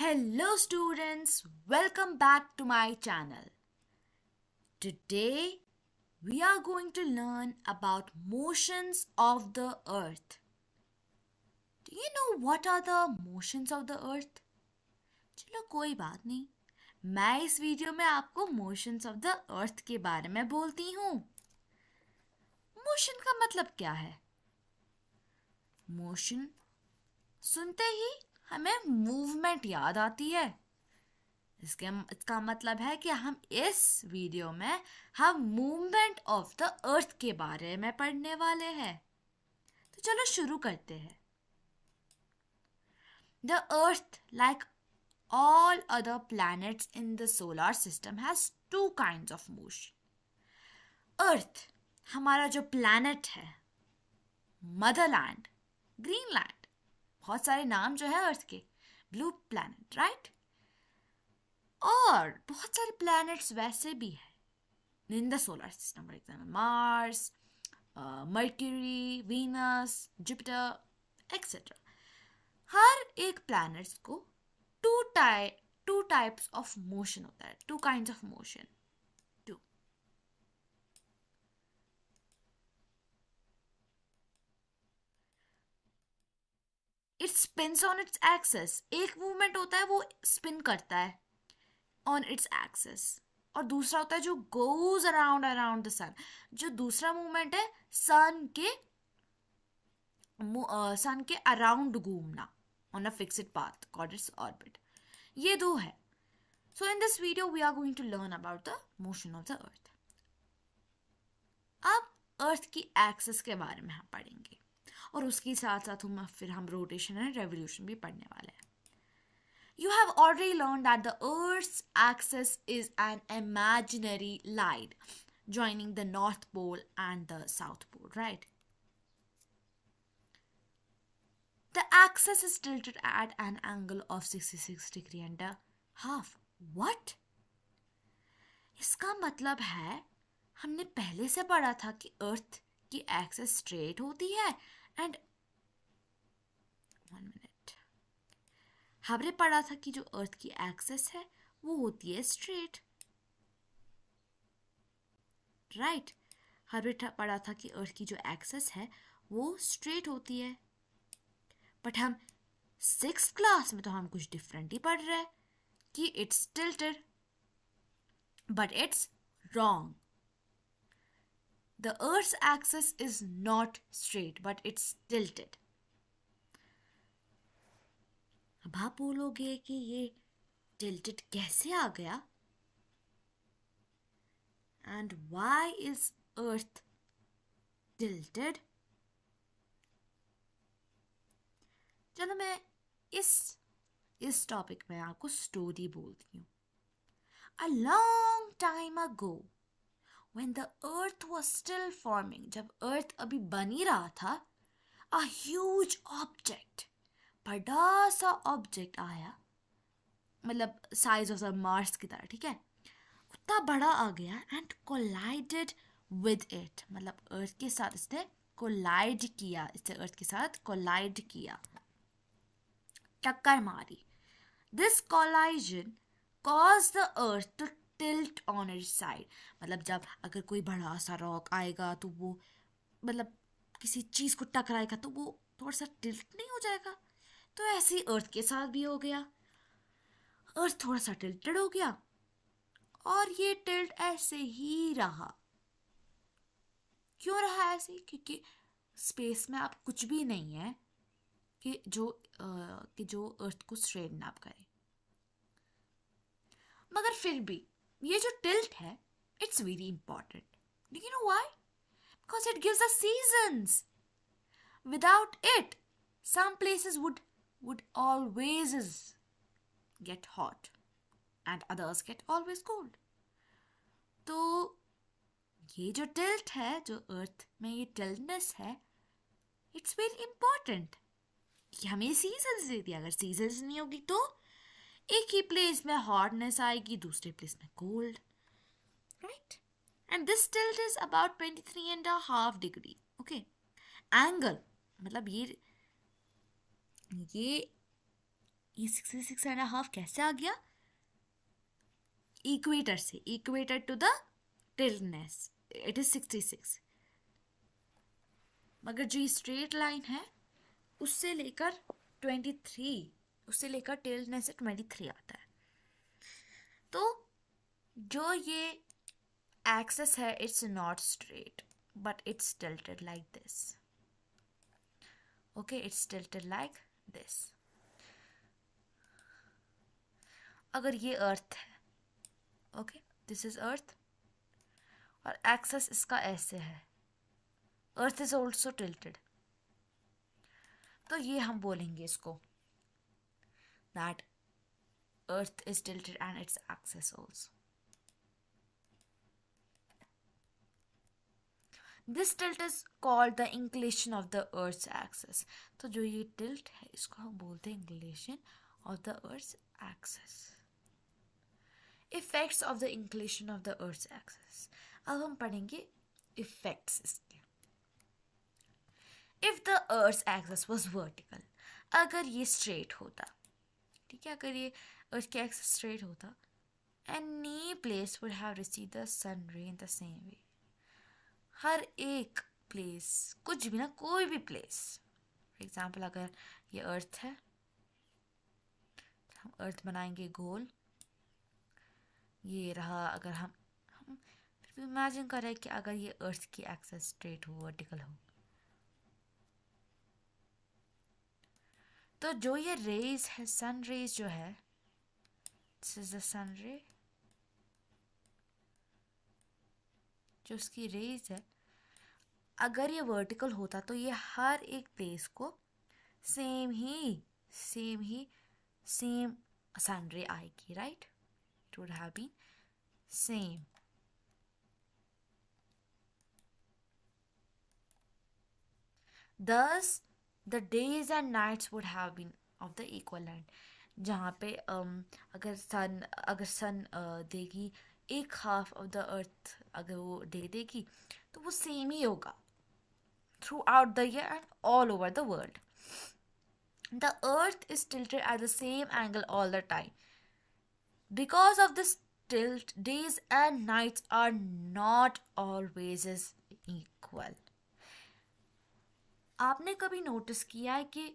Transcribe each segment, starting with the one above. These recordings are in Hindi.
Hello students, welcome back to my channel. Today we are going to learn about motions of the earth. Do you know what are the motions of the earth? चलो कोई बात नहीं, मैं इस वीडियो में आपको मोशंस ऑफ द अर्थ के बारे में बोलती हूँ. मोशन का मतलब क्या है? मोशन सुनते ही हमें मूवमेंट याद आती है. इसका मतलब है कि हम इस वीडियो में हम मूवमेंट ऑफ द अर्थ के बारे में पढ़ने वाले हैं. तो चलो शुरू करते हैं. The earth like all other planets in the solar system has two kinds of motion. अर्थ हमारा जो प्लैनेट है, मदरलैंड, ग्रीनलैंड, बहुत सारे नाम जो है अर्थ के, ब्लू प्लैनेट, राइट? और बहुत सारे प्लैनेट्स वैसे भी हैं in the solar system. For example Mars, Mercury, Venus, Jupiter etcetera. हर एक प्लैनेट्स को टू टाइप्स ऑफ मोशन होता है, two kinds of motion. Two. It spins on its axis. एक मूवमेंट होता है वो स्पिन करता है ऑन इट्स एक्सिस, और दूसरा होता है जो goes around around the sun. जो दूसरा मूवमेंट है सन के अराउंड घूमना on a fixed path called its orbit. ये दो है. So in this video we are going to learn about the motion of the earth. अब अर्थ की एक्सिस के बारे में हम पढ़ेंगे, और उसके साथ साथ फिर हम रोटेशन एंड रेवोल्यूशन भी पढ़ने वाले हैं. You have already learned that the Earth's axis is an imaginary line joining the North Pole and the South Pole, right? The axis is tilted at an angle of 66 degree and a half. What? इसका मतलब है हमने पहले से पढ़ा था कि अर्थ की एक्सिस स्ट्रेट होती है एंड हमने पढ़ा था कि जो अर्थ की एक्सिस है वो होती है स्ट्रेट, राइट? हमने पढ़ा था कि अर्थ की जो एक्सिस है वो स्ट्रेट होती है. बट हम 6th क्लास में तो हम कुछ डिफरेंट ही पढ़ रहे हैं कि it's tilted, but it's wrong. The earth axis is not straight but it's tilted. अब आप बोलोगे कि ये टिल्टेड कैसे आ गया, and why is earth tilted? चलो मैं इस टॉपिक में आपको स्टोरी बोलती हूँ. A long time ago when the earth was still forming, जब अर्थ अभी बन ही रहा था, अ ह्यूज ऑब्जेक्ट, बड़ा सा ऑब्जेक्ट आया, मतलब साइज ऑफ द मार्स की तरह, ठीक है? उतना बड़ा आ गया एंड कोलाइडेड विद इट, मतलब अर्थ के साथ इसने कोलाइड किया, इससे अर्थ के साथ कोलाइड किया, टक्कर मारी. This collision cause the earth to tilt on its side. मतलब जब अगर कोई बड़ा सा रॉक आएगा तो वो, मतलब किसी चीज़ को टकराएगा तो वो थोड़ा सा टिल्ट नहीं हो जाएगा? तो ऐसे ही अर्थ के साथ भी हो गया. अर्थ थोड़ा सा टिल्टेड हो गया और ये टिल्ट ऐसे ही रहा. क्यों रहा ऐसे? क्योंकि स्पेस में आप कुछ भी नहीं है कि जो अर्थ को स्ट्रेटन अप करे. मगर फिर भी ये जो टिल्ट है, it's very important. Do you know why? Because it gives us seasons. Without it some places would always get hot and others get always cold. तो ये जो टिल्ट है, जो अर्थ में ये टिल्टनेस है, इट्स वेरी इंपॉर्टेंट. कि हमें सीजन्स देती है. अगर सीजन्स नहीं होगी तो एक ही प्लेस में हॉटनेस आएगी, दूसरे प्लेस में cold, right? And this tilt is about 23.5 degree. Okay, angle मतलब ये ये 66.5 कैसे आ गया? इक्वेटर से, equator to the tiltness it is 66, मगर जो स्ट्रेट लाइन है उससे लेकर 23, उससे लेकर टिल्टनेस से 23 आता है। तो जो ये एक्सेस है it's not straight but it's tilted like this. Okay, it's tilted like this. अगर ये अर्थ है, ओके दिस इज अर्थ, और एक्सेस इसका ऐसे है, अर्थ इज ऑल्सो टिल्टेड, तो ये हम बोलेंगे इसको that earth is tilted and its axis also. This tilt is called the inclination of the earth's axis. तो जो ये टिल्ट है इसको हम बोलते हैं inclination of the earth's axis. Effects of the inclination of the earth's axis. अब हम पढ़ेंगे इफेक्ट्स इसके। If the earth's axis was vertical, अगर ये स्ट्रेट होता, ठीक है, अगर ये अर्थ के एक्सेस स्ट्रेट होता, any place would have received the sun ray in the same way। हर एक प्लेस, कुछ भी ना, कोई भी प्लेस, फॉर एग्जाम्पल अगर ये अर्थ है, हम अर्थ बनाएंगे गोल, ये रहा, अगर हम फिर भी इमेजिन करें कि अगर ये अर्थ की एक्सेस स्ट्रेट हो, वर्टिकल हो, तो जो ये रेज है, सन रेज जो है, दिस इज द सन रे, जो उसकी रेज है, अगर ये वर्टिकल होता तो ये हर एक प्लेस को सेम सन रे आएगी, right? It would have been same. Thus the days and nights would have been of the equal length। जहाँ पे अगर सन देगी एक हाफ ऑफ द अर्थ, अगर वो डे देगी तो वो सेम ही होगा through out the year and all over the world. The earth is tilted at the same angle all the time। Because of this tilt, days and nights are not always equal। आपने कभी नोटिस किया है कि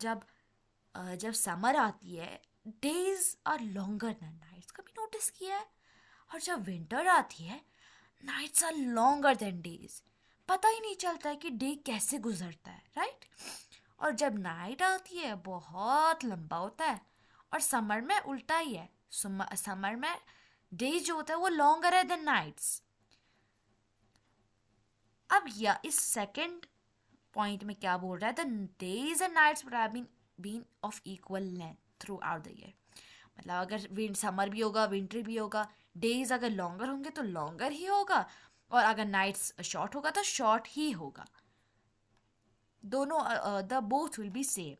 जब समर आती है days are longer than nights? कभी नोटिस किया है? और जब विंटर आती है nights are longer than days. पता ही नहीं चलता है कि डे कैसे गुजरता है, राइट? और जब नाइट आती है बहुत लंबा होता है, और समर में उल्टा ही है, समर में डेज जो होता है वो लॉन्गर है देन नाइट्स। अब या इस सेकंड पॉइंट में क्या बोल रहा है? The days and nights would have been of equal length throughout the year. मतलब अगर समर भी होगा, विंटर भी होगा, डेज अगर लॉन्गर होंगे तो लॉन्गर ही होगा, और अगर नाइट्स शॉर्ट होगा तो शॉर्ट ही होगा। दोनों the both will be same,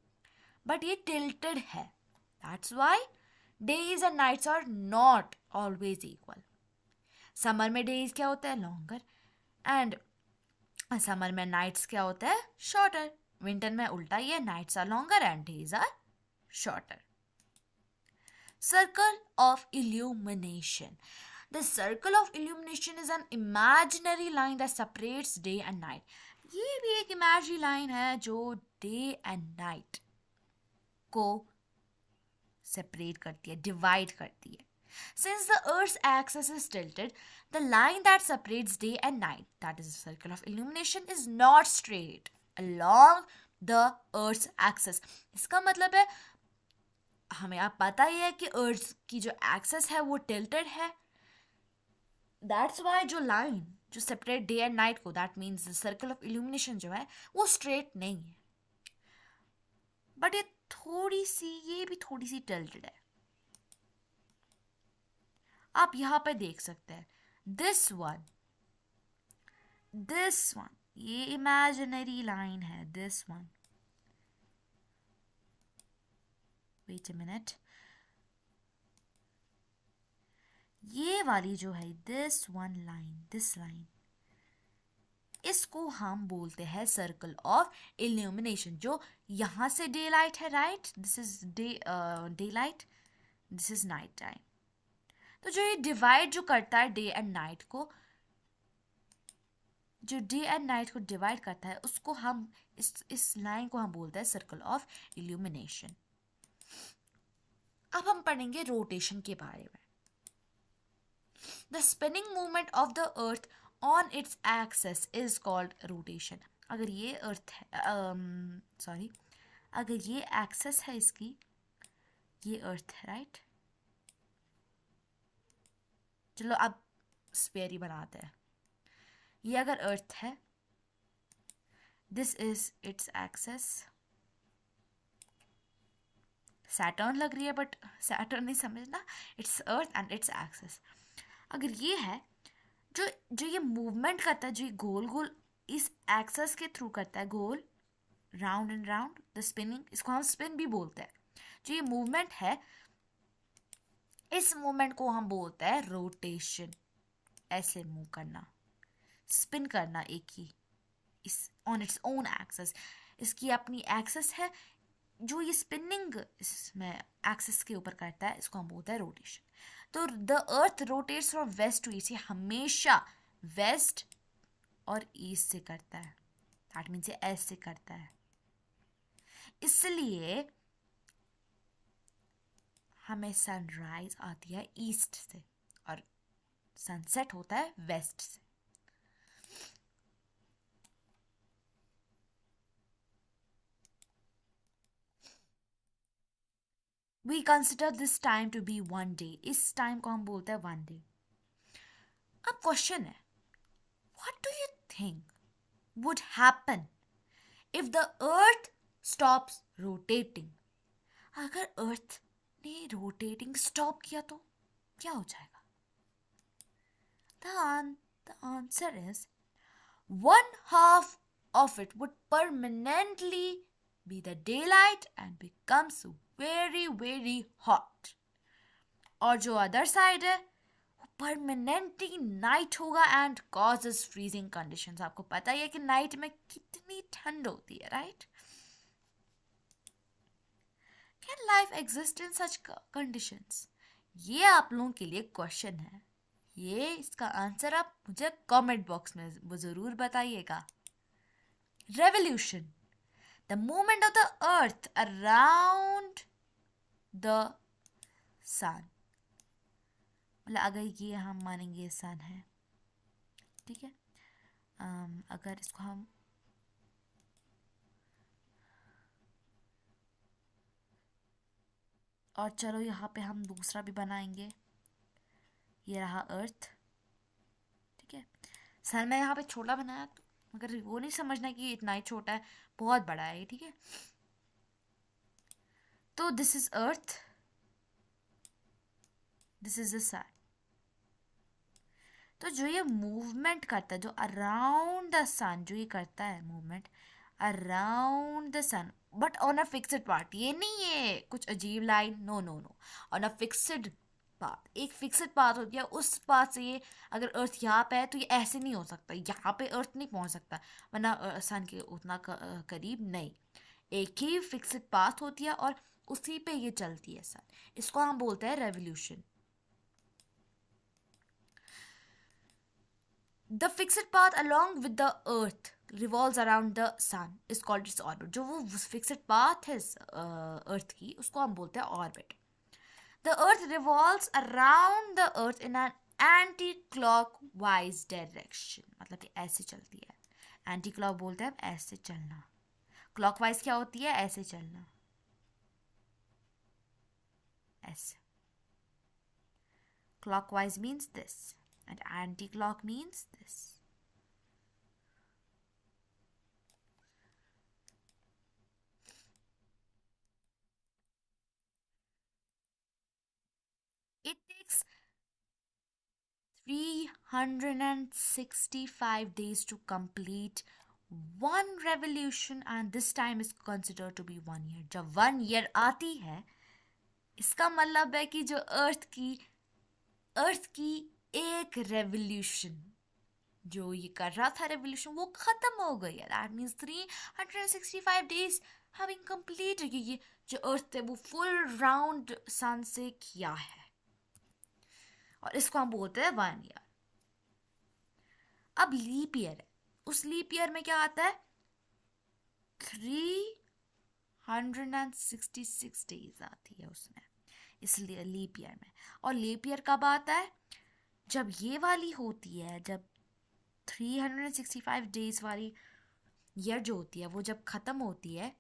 but ये टिल्टेड है, that's why days and nights are not always equal. Summer में डेज क्या होता है? लॉन्गर, एंड समर में नाइट्स क्या होता है? शॉर्टर। विंटर में उल्टा ही है, nights are longer and days are shorter. Circle of illumination। The circle of illumination is an imaginary line that separates day and night। ये भी एक imaginary line है जो day and night को separate करती है, divide करती है। Since the Earth's axis is tilted, the line that separates day and night, that is the circle of illumination, is not straight along the Earth's axis। इसका मतलब है हमें आप पता ही है कि अर्थ की जो एक्सेस है वो टिल्टेड है, दैट्स वाई जो लाइन जो सेपरेट डे एंड नाइट को, that means the circle of illumination जो है वो स्ट्रेट नहीं है, बट ये भी थोड़ी सी टिल्टेड है। आप यहाँ पे देख सकते हैं दिस वन, ये इमेजिनरी लाइन है, this one, wait a minute, ये वाली जो है this one line, this line, इसको हम बोलते हैं सर्कल ऑफ इल्यूमिनेशन। जो यहाँ से डे लाइट है, right, this is day light, this is night time. तो जो ये डिवाइड जो करता है डे एंड नाइट को, जो डे एंड नाइट को डिवाइड करता है, उसको हम इस लाइन को हम बोलते हैं सर्कल ऑफ इल्यूमिनेशन। अब हम पढ़ेंगे रोटेशन के बारे में। The spinning movement of the earth on its axis is called rotation. अगर ये अर्थ है, अगर ये एक्सेस है इसकी, ये अर्थ है, राइट। चलो अब स्पेयर ही बनाते हैं। ये अगर अर्थ है, this is its axis. Saturn लग रही है बट सैटर्न नहीं समझना, it's earth and its access. अगर ये है, जो जो ये मूवमेंट करता है, जो ये गोल गोल इस एक्सेस के थ्रू करता है, गोल round and round, the spinning, इसको हम स्पिन भी बोलते हैं। जो ये मूवमेंट है, इस मूवमेंट को हम बोलते हैं रोटेशन। ऐसे मूव करना, स्पिन करना एक ही, इस ऑन इट्स ओन एक्सेस, इसकी अपनी एक्सेस है, जो ये स्पिनिंग इसमें एक्सेस के ऊपर करता है, इसको हम बोलते हैं रोटेशन। तो the earth rotates from west to east, ये हमेशा वेस्ट और ईस्ट से करता है, दैट मीन्स ये ऐसे करता है। इसलिए हमें सनराइज आती है ईस्ट से और सनसेट होता है वेस्ट से। We consider this time to be one day. इस टाइम को हम बोलते हैं one day. अब क्वेश्चन है, what do you think would happen if the earth stops rotating? अगर अर्थ ने रोटेटिंग स्टॉप किया तो क्या हो जाएगा? The answer is 1/2 of it would permanently be the daylight and becomes very very hot, और जो अदर साइड है वो परमानेंटली नाइट होगा एंड कॉजेस फ्रीजिंग कंडीशंस। आपको पता ही है कि नाइट में कितनी ठंड होती है, right? Can life exist in such conditions? ये आप लोगों के लिए क्वेश्चन है। ये इसका आंसर आप मुझे कमेंट बॉक्स में ज़रूर बताइएगा। Revolution, the movement of the earth around the sun। मतलब अगर ये हम मानेंगे सन है, ठीक है, अगर इसको हम और चलो यहाँ पे हम दूसरा भी बनाएंगे। ये रहा अर्थ, ठीक है। सन में यहाँ पे छोटा बनाया, तो मगर वो नहीं समझना कि इतना ही छोटा है, बहुत बड़ा है ये, ठीक है। तो this is earth, this is the sun. तो जो ये मूवमेंट करता है, जो अराउंड द सन जो ये करता है movement around the sun, but on a fixed part, ये नहीं है कुछ अजीब line, no no no, on a fixed path. एक फिक्स्ड पाथ होती है, उस पाथ से ये अगर अर्थ यहाँ पे है तो ये ऐसे नहीं हो सकता, यहाँ पे अर्थ नहीं पहुँच सकता, वरना सन के उतना करीब नहीं। एक ही फिक्स्ड पाथ होती है और उसी पे ये चलती है सन। इसको हम बोलते हैं revolution. The fixed path along with the earth revolves around the sun is called its orbit। जो वो fixed path है अर्थ की, उसको हम बोलते हैं orbit. The earth revolves around the earth in an anti-clockwise direction, मतलब कि ऐसे चलती है। Anti-clock बोलते हैं ऐसे चलना, clockwise क्या होती है? ऐसे चलना, ऐसे। Clockwise means this and anti-clock means this. It takes 365 days to complete one revolution and this time is considered to be 1 year। जब 1 year आती है, इसका मतलब है कि जो अर्थ की एक रेवोल्यूशन जो ये कर रहा था रेवोल्यूशन वो खत्म हो गई है. That means 365 days having complete. ये जो अर्थ है वो फुल राउंड सन से किया है और इसको हम बोलते हैं 1 year. अब लीप ईयर है. उस लीप ईयर में क्या आता है? 366 days आती है उसमें, इसलिए लीप ईयर में. और लीप ईयर कब आता है? जब ये वाली होती है, जब 365 days वाली ईयर जो होती है वो जब खत्म होती है,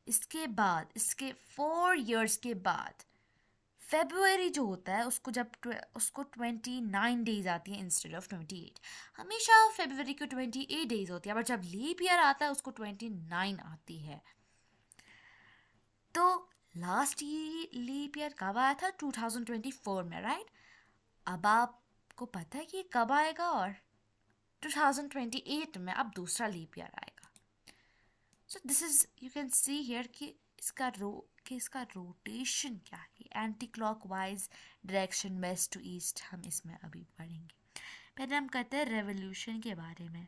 इसके बाद, इसके 4 years के बाद फेब्रुअरी जो होता है उसको जब उसको 29 days आती है इंस्टेड ऑफ 28. हमेशा फेब्रुअरी को 28 days होती है, बट जब लीप ईयर आता है उसको 29 आती है. तो लास्ट लीप ईयर कब आया था? 2024 में, राइट? अब आपको पता है कि कब आएगा? और 2028 में अब दूसरा लीप ईयर आएगा. So this is, you can see here कि इसका रोटेशन क्या है. Anticlockwise direction, west to east, हम इसमें अभी पढ़ेंगे. पहले हम कहते हैं रेवोल्यूशन के बारे में.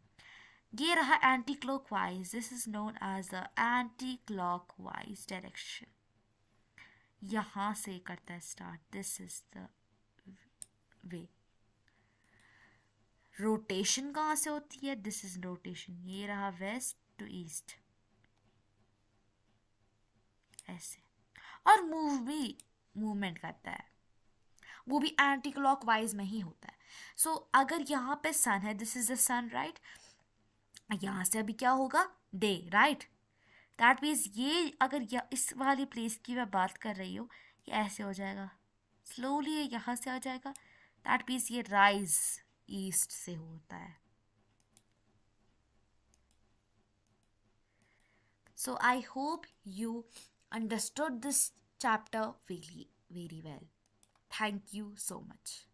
ये रहा anticlockwise. This is known as the anticlockwise direction. यहाँ से करता है start. This is the way. Rotation कहाँ से होती है? This is rotation. ये रहा वेस्ट टू ईस्ट, ऐसे. और मूवमेंट करता है, वो भी एंटी क्लॉकवाइज में ही होता है. सो अगर यहाँ पे सन है, this is the sun, right? यहाँ से अभी क्या होगा? Day, right? दैट मीन्स ये अगर इस वाली प्लेस की मैं बात कर रही हूँ, ये ऐसे हो जाएगा, स्लोली ये यहाँ से आ जाएगा. दैट मीन्स ये राइज ईस्ट से होता है. So I hope you understood this chapter very, very well. Thank you so much.